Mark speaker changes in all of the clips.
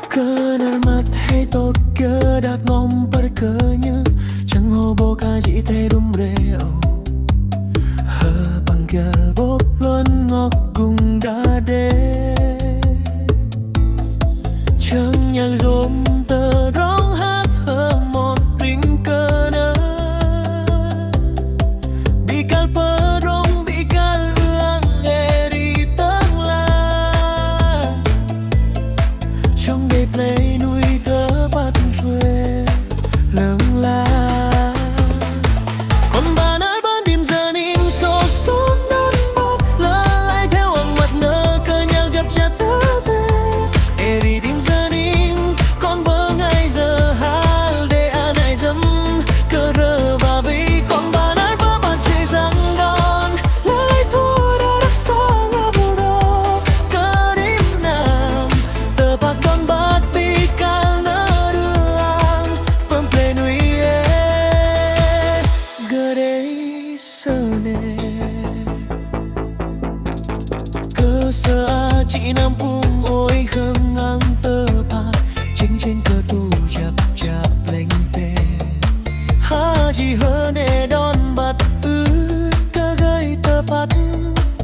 Speaker 1: Kenal kedak ngom perkenya Cengho boka jite dumreo Panggil boklon ngok gung dade Cheng yang dôm tờ rong hát hơ một ring kena Bikal perong bikal ang eri tang la Trong đây play nuôi thơ bắt thuê lâng la Còn bà nói bên đêm giờ nín sổ xuống đơn bốc lỡ lại theo ang mặt nơ cơ nhau chập chặt tớ tê Eri đêm giờ nín con bơ ngày giờ hal để an ai dâm cơ rơ và vì còn bà nói bơ bạn chê rằng đòn lỡ lại thua đã đắc xa ngã vô đó cơ đêm nam tờ bạc con bát bi cal nơ đưa ang bơm play nuôi gơ đấy sơ nè cơ sơ chị nam ung ôi khương ngang tơ bạc trên cơ tu chập chập lênh tê ha chỉ hơn để đón bắt cơ gây tơ bắt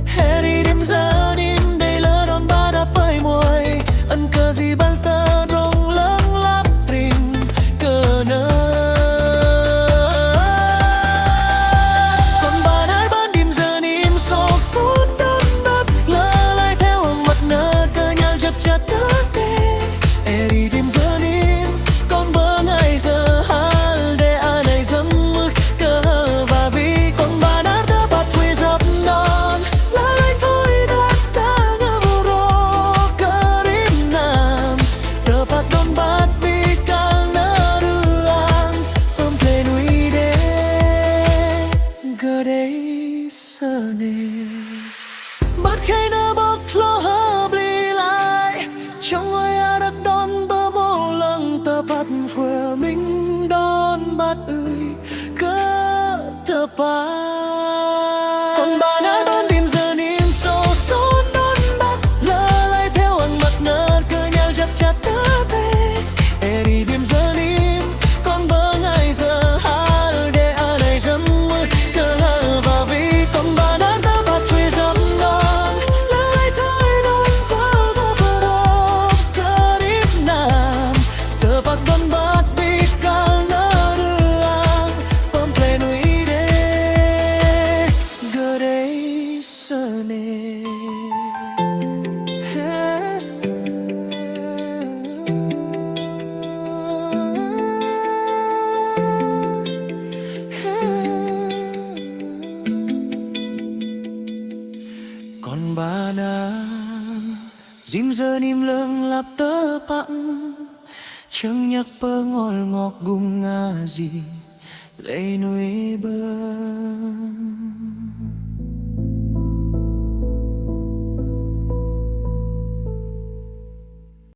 Speaker 1: heri đêm giờ đêm đây lỡ đón ba đã bơi môi ân cơ gì bal tơ rong lâng lắp ring cơ nơ còn bà nói ban đêm giờ nín sọc suốt đơn bát lỡ lại theo ang mặt nơ cơ nhau chập chặt tơ tê eri đêm giờ nín con bơ ngày giờ hal để ai này dâm cơ và vì con bà đã tơ bát thuê dập đòn lỡ lại thôi đã xa ngã vô rô cơ đêm nam tơ bát đón bát bi cal nơ đưa ang bơm play nuôi đê gơ đấy sơ nê bắt khay nơ bốc lo hơ bli lại trong ngôi đặc đón bơ mô lăng tơ bắt phờ mình đón bắt ơi cơ tơ bắt còn bà nói ban đêm giờ nín sổ suốt đón bắt lỡ lại theo ang mặt nơ cơ nhau chập chặt tơ tê eri đêm giờ nín con bơ ngày giờ hal để ai này dâm cơ và vì con bà nói tơ bắt thuê dâm đòn lỡ lại thôi đó sao ta vừa đó cơ đêm nam tơ bắt đón bắt bi cal nơ đưa ang bơm play nuôi đê gơ đấy sơ nê còn bà na dìm giờ nín lâng lap tơ bặng chẳng nhắc bơ ngol ngọc gung nga gì lấy nuôi bơ